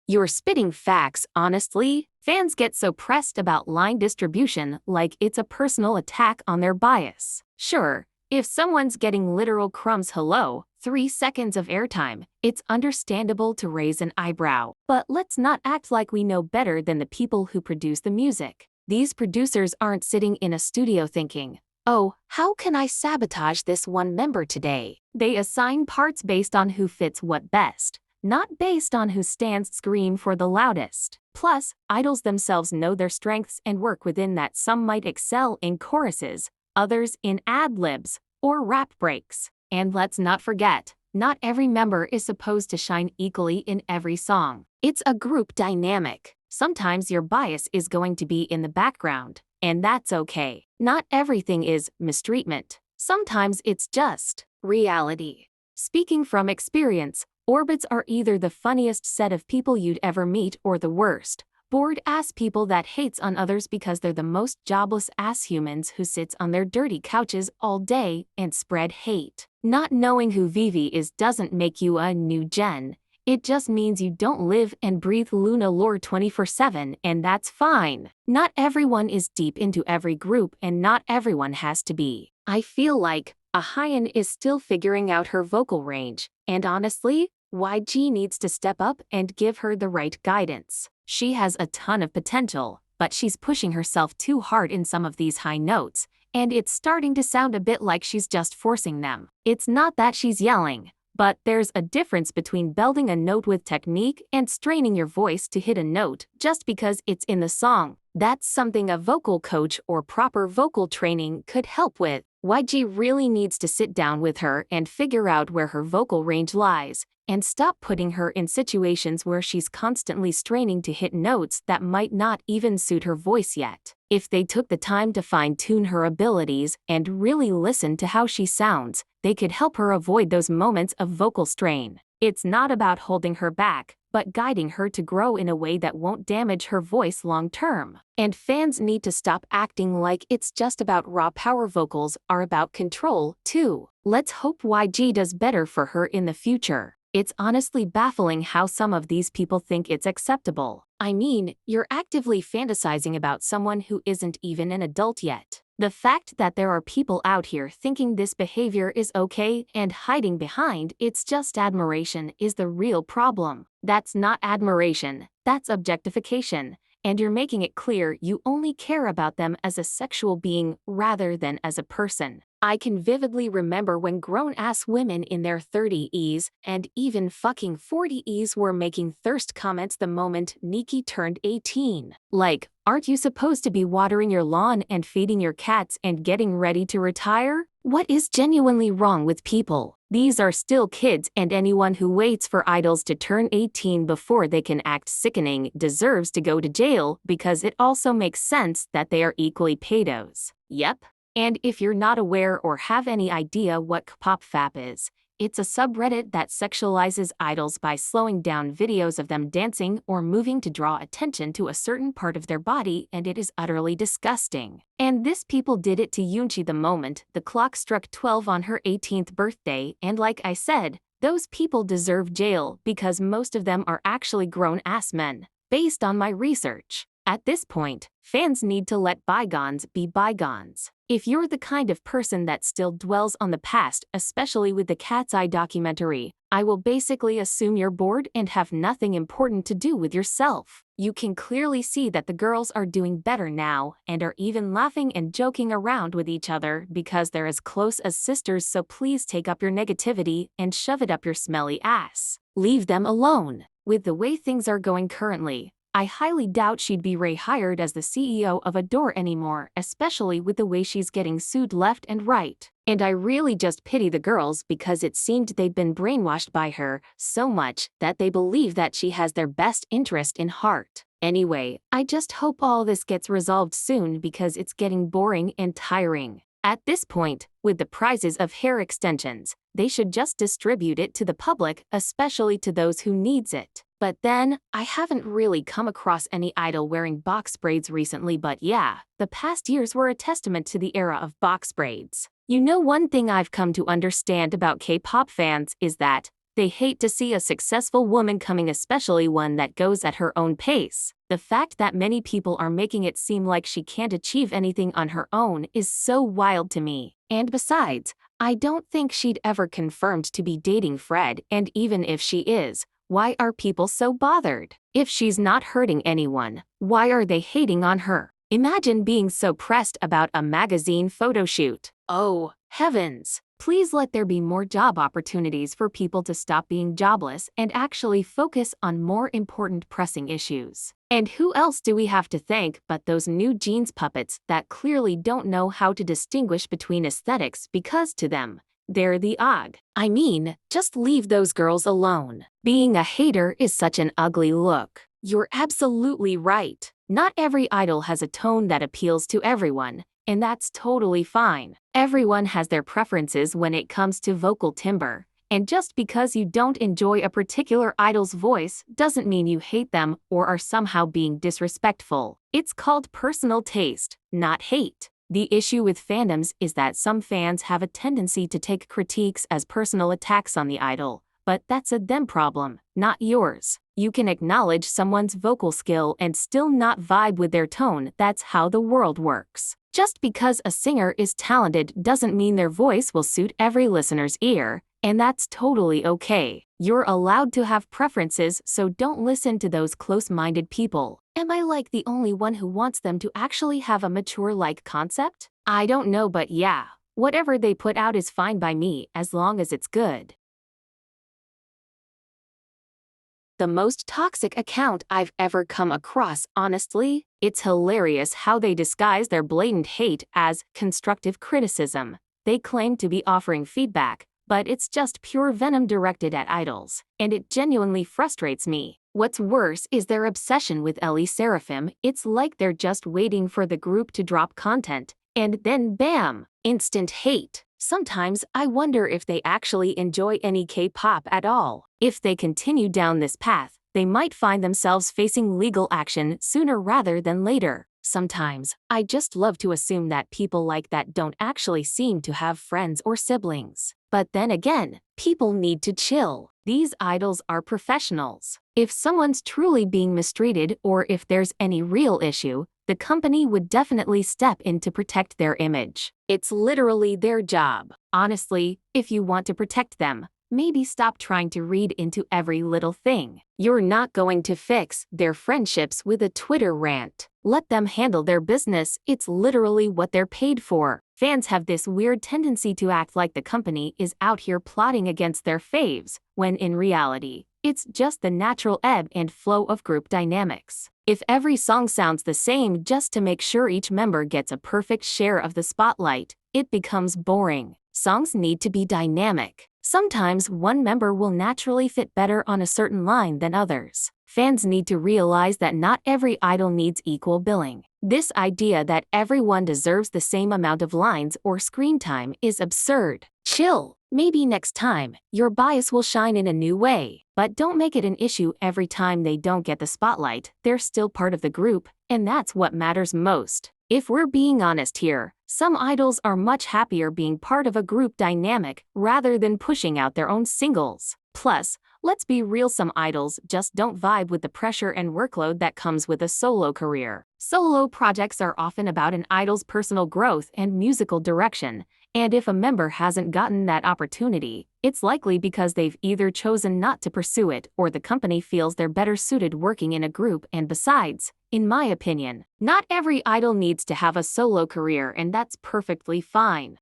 You're spitting facts, honestly. Fans get so pressed about line distribution like it's a personal attack on their bias. Sure, if someone's getting literal crumbs 3 seconds of airtime, it's understandable to raise an eyebrow. But let's not act like we know better than the people who produce the music. These producers aren't sitting in a studio thinking, "Oh, how can I sabotage this one member today?" They assign parts based on who fits what best, not based on who stands scream for the loudest. Plus, idols themselves know their strengths and work within that. Some might excel in choruses, others in ad-libs or rap breaks. And let's not forget, not every member is supposed to shine equally in every song. It's a group dynamic. Sometimes your bias is going to be in the background, and that's okay. Not everything is mistreatment. Sometimes it's just reality. Speaking from experience, orbits are either the funniest set of people you'd ever meet or the worst, bored-ass people that hates on others because they're the most jobless-ass humans who sits on their dirty couches all day and spread hate. Not knowing who Vivi is doesn't make you a new gen. It just means you don't live and breathe Luna lore 24/7, and that's fine. Not everyone is deep into every group, and not everyone has to be. I feel like Ahayan is still figuring out her vocal range, and honestly, YG needs to step up and give her the right guidance. She has a ton of potential, but she's pushing herself too hard in some of these high notes, and it's starting to sound a bit like she's just forcing them. It's not that she's yelling, but there's a difference between belting a note with technique and straining your voice to hit a note just because it's in the song. That's something a vocal coach or proper vocal training could help with. YG really needs to sit down with her and figure out where her vocal range lies, and stop putting her in situations where she's constantly straining to hit notes that might not even suit her voice yet. If they took the time to fine-tune her abilities and really listen to how she sounds, they could help her avoid those moments of vocal strain. It's not about holding her back, but guiding her to grow in a way that won't damage her voice long-term. And fans need to stop acting like it's just about raw power. Vocals are about control, too. Let's hope YG does better for her in the future. It's honestly baffling how some of these people think it's acceptable. I mean, you're actively fantasizing about someone who isn't even an adult yet. The fact that there are people out here thinking this behavior is okay and hiding behind it's just admiration is the real problem. That's not admiration, that's objectification, and you're making it clear you only care about them as a sexual being rather than as a person. I can vividly remember when grown-ass women in their 30s and even fucking 40s were making thirst comments the moment Nikki turned 18. Like, aren't you supposed to be watering your lawn and feeding your cats and getting ready to retire? What is genuinely wrong with people? These are still kids, and anyone who waits for idols to turn 18 before they can act sickening deserves to go to jail, because it also makes sense that they are equally pedos. Yep. And if you're not aware or have any idea what kpop is, it's a subreddit that sexualizes idols by slowing down videos of them dancing or moving to draw attention to a certain part of their body, and it is utterly disgusting. And this people did it to Yoonji the moment the clock struck 12 on her 18th birthday, and like I said, those people deserve jail because most of them are actually grown-ass men, based on my research. At this point, fans need to let bygones be bygones. If you're the kind of person that still dwells on the past, especially with the Cat's Eye documentary, I will basically assume you're bored and have nothing important to do with yourself. You can clearly see that the girls are doing better now and are even laughing and joking around with each other because they're as close as sisters, so please take up your negativity and shove it up your smelly ass. Leave them alone. With the way things are going currently, I highly doubt she'd be rehired as the CEO of Adore anymore, especially with the way she's getting sued left and right. And I really just pity the girls because it seemed they'd been brainwashed by her so much that they believe that she has their best interest in heart. Anyway, I just hope all this gets resolved soon because it's getting boring and tiring. At this point, with the prizes of hair extensions, they should just distribute it to the public, especially to those who needs it. But then, I haven't really come across any idol wearing box braids recently, but yeah, the past years were a testament to the era of box braids. You know, one thing I've come to understand about K-pop fans is that They hate to see a successful woman coming, especially one that goes at her own pace. The fact that many people are making it seem like she can't achieve anything on her own is so wild to me. And besides, I don't think she'd ever confirmed to be dating Fred, and even if she is, why are people so bothered? If she's not hurting anyone, why are they hating on her? Imagine being so pressed about a magazine photo shoot. Oh, heavens! Please let there be more job opportunities for people to stop being jobless and actually focus on more important pressing issues. And who else do we have to thank but those new jeans puppets that clearly don't know how to distinguish between aesthetics because to them, they're the odd. I mean, just leave those girls alone. Being a hater is such an ugly look. You're absolutely right. Not every idol has a tone that appeals to everyone, and that's totally fine. Everyone has their preferences when it comes to vocal timbre, and just because you don't enjoy a particular idol's voice doesn't mean you hate them or are somehow being disrespectful. It's called personal taste, not hate. The issue with fandoms is that some fans have a tendency to take critiques as personal attacks on the idol, but that's a them problem, not yours. You can acknowledge someone's vocal skill and still not vibe with their tone. That's how the world works. Just because a singer is talented doesn't mean their voice will suit every listener's ear, and that's totally okay. You're allowed to have preferences, so don't listen to those close-minded people. Am I like the only one who wants them to actually have a mature-like concept? I don't know, but yeah, whatever they put out is fine by me as long as it's good. The most toxic account I've ever come across, honestly. It's hilarious how they disguise their blatant hate as constructive criticism. They claim to be offering feedback, but it's just pure venom directed at idols, and it genuinely frustrates me. What's worse is their obsession with Ellie Seraphim. It's like they're just waiting for the group to drop content, and then bam, instant hate. Sometimes I wonder if they actually enjoy any K-pop at all. If they continue down this path, they might find themselves facing legal action sooner rather than later. Sometimes, I just love to assume that people like that don't actually seem to have friends or siblings. But then again, people need to chill. These idols are professionals. If someone's truly being mistreated or if there's any real issue, the company would definitely step in to protect their image. It's literally their job. Honestly, if you want to protect them, maybe stop trying to read into every little thing. You're not going to fix their friendships with a Twitter rant. Let them handle their business. It's literally what they're paid for. Fans have this weird tendency to act like the company is out here plotting against their faves, when in reality, it's just the natural ebb and flow of group dynamics. If every song sounds the same just to make sure each member gets a perfect share of the spotlight, it becomes boring. Songs need to be dynamic. Sometimes one member will naturally fit better on a certain line than others. Fans need to realize that not every idol needs equal billing. This idea that everyone deserves the same amount of lines or screen time is absurd. Chill. Maybe next time, your bias will shine in a new way. But don't make it an issue every time they don't get the spotlight. They're still part of the group, and that's what matters most. If we're being honest here, some idols are much happier being part of a group dynamic rather than pushing out their own singles. Plus, let's be real, some idols just don't vibe with the pressure and workload that comes with a solo career. Solo projects are often about an idol's personal growth and musical direction, and if a member hasn't gotten that opportunity, it's likely because they've either chosen not to pursue it or the company feels they're better suited working in a group. And besides, in my opinion, not every idol needs to have a solo career, and that's perfectly fine.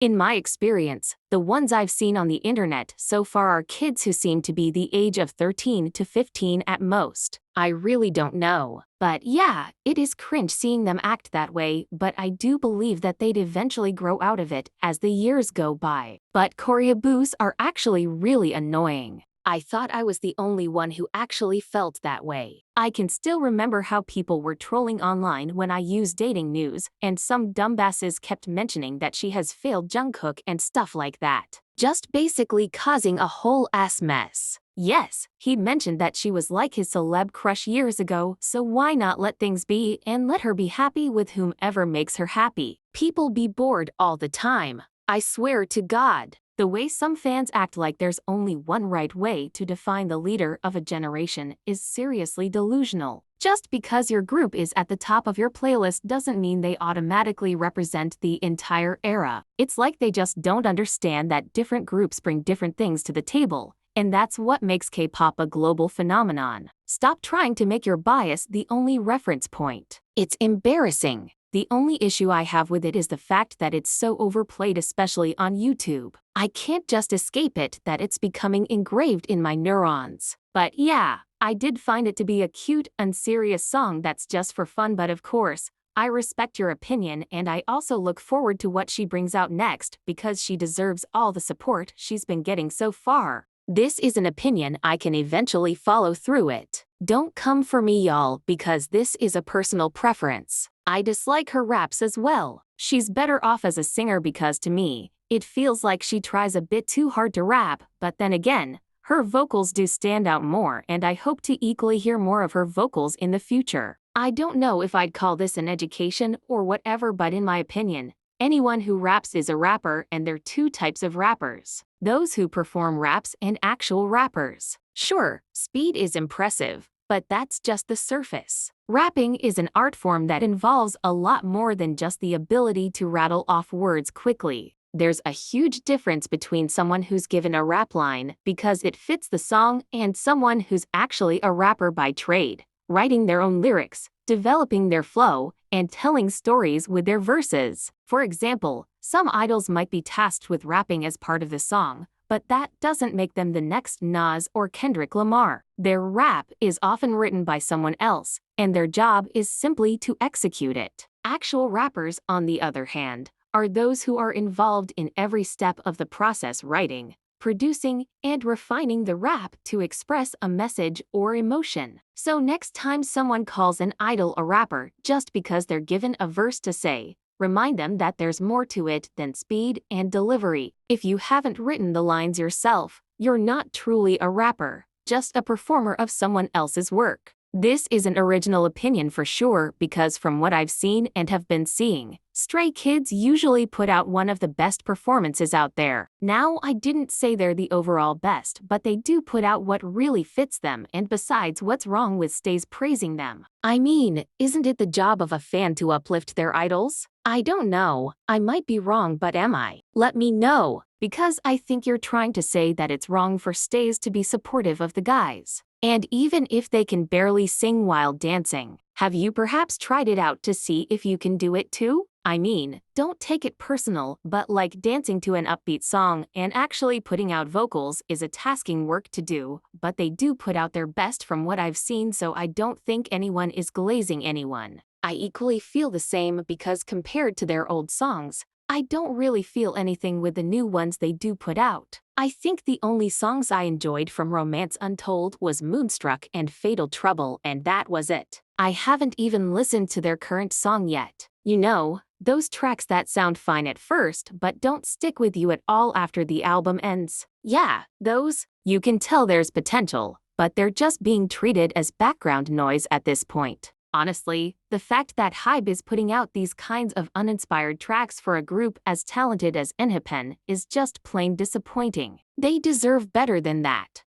In my experience, the ones I've seen on the internet so far are kids who seem to be the age of 13 to 15 at most. I really don't know. But yeah, it is cringe seeing them act that way, but I do believe that they'd eventually grow out of it as the years go by. But choreoboos are actually really annoying. I thought I was the only one who actually felt that way. I can still remember how people were trolling online when I used dating news, and some dumbasses kept mentioning that she has failed Jungkook and stuff like that. Just basically causing a whole ass mess. Yes, he mentioned that she was like his celeb crush years ago, so why not let things be and let her be happy with whomever makes her happy? People be bored all the time. I swear to God. The way some fans act like there's only one right way to define the leader of a generation is seriously delusional. Just because your group is at the top of your playlist doesn't mean they automatically represent the entire era. It's like they just don't understand that different groups bring different things to the table, and that's what makes K-pop a global phenomenon. Stop trying to make your bias the only reference point. It's embarrassing. The only issue I have with it is the fact that it's so overplayed, especially on YouTube. I can't just escape it that it's becoming engraved in my neurons. But yeah, I did find it to be a cute, unserious song that's just for fun, but of course, I respect your opinion and I also look forward to what she brings out next because she deserves all the support she's been getting so far. This is an opinion I can eventually follow through it. Don't come for me, y'all, because this is a personal preference. I dislike her raps as well. She's better off as a singer because to me, it feels like she tries a bit too hard to rap, but then again, her vocals do stand out more and I hope to equally hear more of her vocals in the future. I don't know if I'd call this an education or whatever, but in my opinion, anyone who raps is a rapper, and there are two types of rappers. Those who perform raps and actual rappers. Sure, speed is impressive, but that's just the surface. Rapping is an art form that involves a lot more than just the ability to rattle off words quickly. There's a huge difference between someone who's given a rap line because it fits the song and someone who's actually a rapper by trade, writing their own lyrics, developing their flow, and telling stories with their verses. For example, some idols might be tasked with rapping as part of the song, but that doesn't make them the next Nas or Kendrick Lamar. Their rap is often written by someone else, and their job is simply to execute it. Actual rappers, on the other hand, are those who are involved in every step of the process, writing, producing, and refining the rap to express a message or emotion. So next time someone calls an idol a rapper just because they're given a verse to say, remind them that there's more to it than speed and delivery. If you haven't written the lines yourself, you're not truly a rapper, just a performer of someone else's work. This is an original opinion for sure because from what I've seen and have been seeing, Stray Kids usually put out one of the best performances out there. Now, I didn't say they're the overall best, but they do put out what really fits them, and besides, what's wrong with stays praising them? I mean, isn't it the job of a fan to uplift their idols? I don't know, I might be wrong, but am I? Let me know, because I think you're trying to say that it's wrong for stays to be supportive of the guys. And even if they can barely sing while dancing, have you perhaps tried it out to see if you can do it too? I mean, don't take it personal, but like dancing to an upbeat song and actually putting out vocals is a tasking work to do, but they do put out their best from what I've seen, so I don't think anyone is glazing anyone. I equally feel the same because compared to their old songs, I don't really feel anything with the new ones they do put out. I think the only songs I enjoyed from Romance Untold was Moonstruck and Fatal Trouble, and that was it. I haven't even listened to their current song yet. You know, those tracks that sound fine at first but don't stick with you at all after the album ends. Yeah, those. You can tell there's potential, but they're just being treated as background noise at this point. Honestly, the fact that HYBE is putting out these kinds of uninspired tracks for a group as talented as Nepotism is just plain disappointing. They deserve better than that.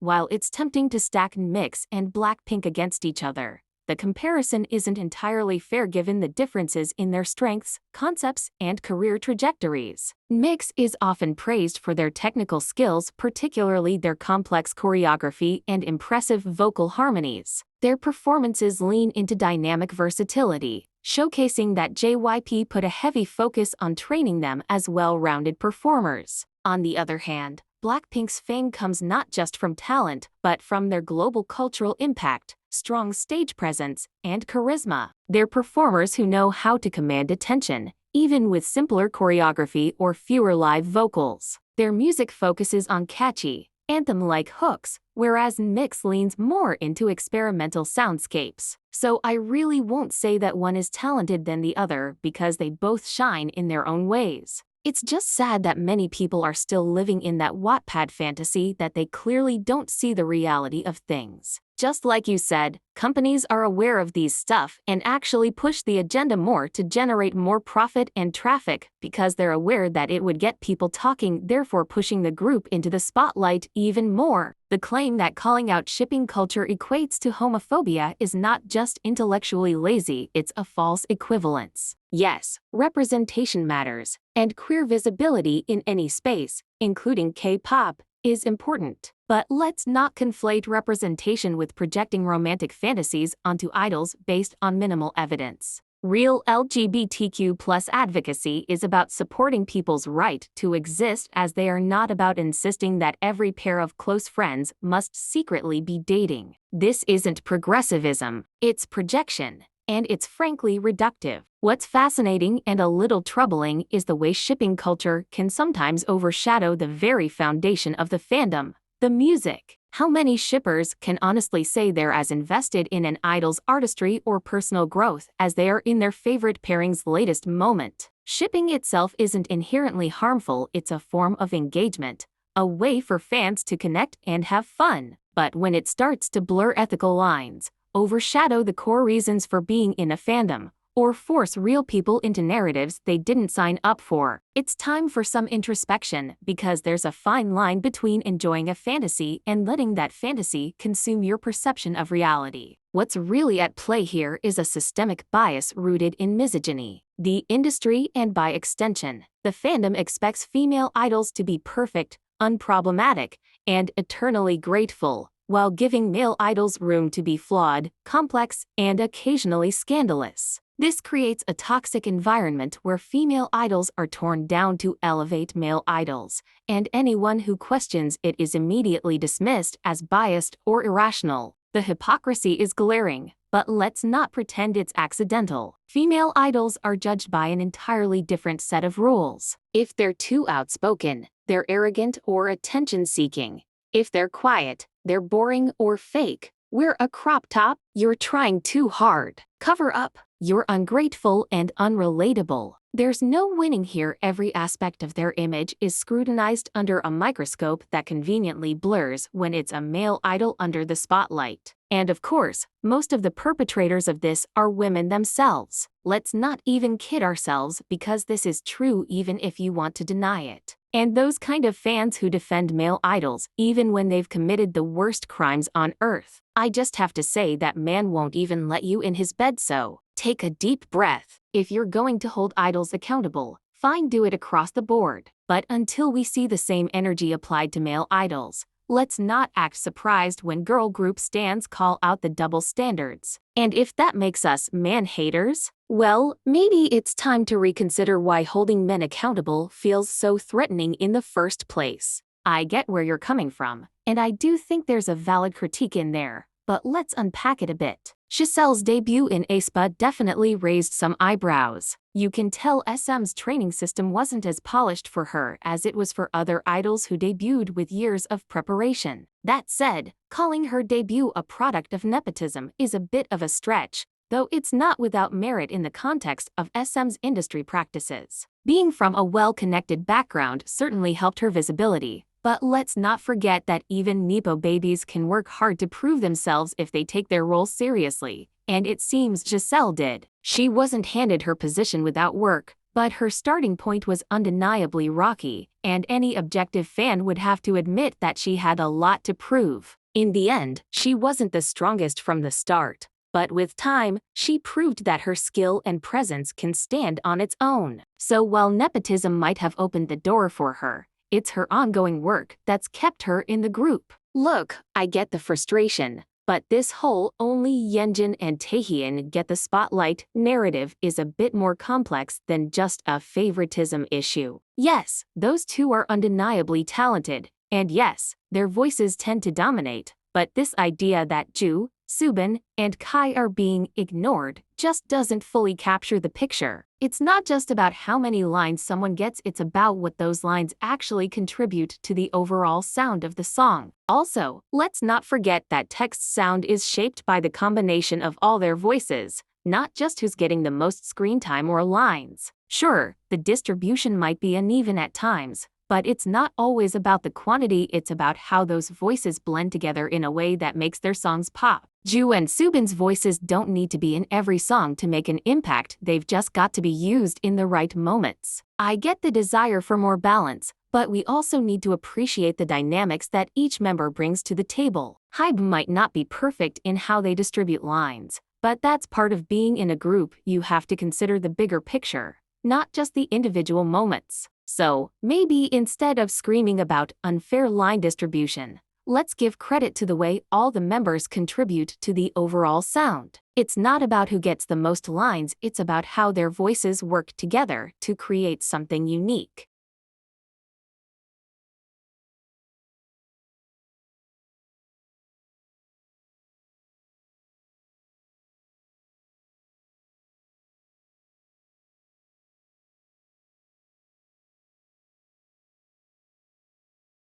While it's tempting to stack Mix and Blackpink against each other, the comparison isn't entirely fair given the differences in their strengths, concepts, and career trajectories. Mix is often praised for their technical skills, particularly their complex choreography and impressive vocal harmonies. Their performances lean into dynamic versatility, showcasing that JYP put a heavy focus on training them as well-rounded performers. On the other hand, Blackpink's fame comes not just from talent, but from their global cultural impact, strong stage presence, and charisma. They're performers who know how to command attention, even with simpler choreography or fewer live vocals. Their music focuses on catchy, anthem-like hooks, whereas Mix leans more into experimental soundscapes. So I really won't say that one is talented than the other because they both shine in their own ways. It's just sad that many people are still living in that Wattpad fantasy that they clearly don't see the reality of things. just like you said, companies are aware of these stuff and actually push the agenda more to generate more profit and traffic because they're aware that it would get people talking, therefore pushing the group into the spotlight even more. The claim that calling out shipping culture equates to homophobia is not just intellectually lazy, it's a false equivalence. Yes, representation matters, and queer visibility in any space, including K-pop, is important. But let's not conflate representation with projecting romantic fantasies onto idols based on minimal evidence. Real LGBTQ+ advocacy is about supporting people's right to exist as they are, not about insisting that every pair of close friends must secretly be dating. This isn't progressivism, it's projection, and it's frankly reductive. What's fascinating and a little troubling is the way shipping culture can sometimes overshadow the very foundation of the fandom, the music. How many shippers can honestly say they're as invested in an idol's artistry or personal growth as they are in their favorite pairing's latest moment? Shipping itself isn't inherently harmful, it's a form of engagement, a way for fans to connect and have fun. But when it starts to blur ethical lines, overshadow the core reasons for being in a fandom, or force real people into narratives they didn't sign up for, it's time for some introspection, because there's a fine line between enjoying a fantasy and letting that fantasy consume your perception of reality. What's really at play here is a systemic bias rooted in misogyny. The industry, and by extension, the fandom, expects female idols to be perfect, unproblematic, and eternally grateful, while giving male idols room to be flawed, complex, and occasionally scandalous. This creates a toxic environment where female idols are torn down to elevate male idols, and anyone who questions it is immediately dismissed as biased or irrational. The hypocrisy is glaring, but let's not pretend it's accidental. Female idols are judged by an entirely different set of rules. If they're too outspoken, they're arrogant or attention-seeking. If they're quiet, they're boring or fake. Wear a crop top, you're trying too hard. Cover up, you're ungrateful and unrelatable. There's no winning here. Every aspect of their image is scrutinized under a microscope that conveniently blurs when it's a male idol under the spotlight. And of course, most of the perpetrators of this are women themselves. Let's not even kid ourselves, because this is true even if you want to deny it. And those kind of fans who defend male idols even when they've committed the worst crimes on earth. I just have to say that man won't even let you in his bed, so take a deep breath. If you're going to hold idols accountable, fine, do it across the board. But until we see the same energy applied to male idols, let's not act surprised when girl group stans call out the double standards. And if that makes us man-haters, well, maybe it's time to reconsider why holding men accountable feels so threatening in the first place. I get where you're coming from, and I do think there's a valid critique in there, but let's unpack it a bit. Giselle's debut in aespa definitely raised some eyebrows. You can tell SM's training system wasn't as polished for her as it was for other idols who debuted with years of preparation. That said, calling her debut a product of nepotism is a bit of a stretch, though it's not without merit in the context of SM's industry practices. Being from a well-connected background certainly helped her visibility. But let's not forget that even Nepo babies can work hard to prove themselves if they take their role seriously, and it seems Giselle did. She wasn't handed her position without work, but her starting point was undeniably rocky, and any objective fan would have to admit that she had a lot to prove. In the end, she wasn't the strongest from the start, but with time, she proved that her skill and presence can stand on its own. So while nepotism might have opened the door for her, it's her ongoing work that's kept her in the group. Look, I get the frustration, but this whole only Yenjin and Taehyun get the spotlight narrative is a bit more complex than just a favoritism issue. Yes, those two are undeniably talented, and yes, their voices tend to dominate, but this idea that Ju, Subin, and Kai are being ignored just doesn't fully capture the picture. It's not just about how many lines someone gets, it's about what those lines actually contribute to the overall sound of the song. Also, let's not forget that text's sound is shaped by the combination of all their voices, not just who's getting the most screen time or lines. Sure, the distribution might be uneven at times, But it's not always about the quantity, it's about how those voices blend together in a way that makes their songs pop. Ju and Subin's voices don't need to be in every song to make an impact, they've just got to be used in the right moments. I get the desire for more balance, but we also need to appreciate the dynamics that each member brings to the table. Hybe might not be perfect in how they distribute lines, but that's part of being in a group. You have to consider the bigger picture, not just the individual moments. So, maybe instead of screaming about unfair line distribution, let's give credit to the way all the members contribute to the overall sound. It's not about who gets the most lines, it's about how their voices work together to create something unique.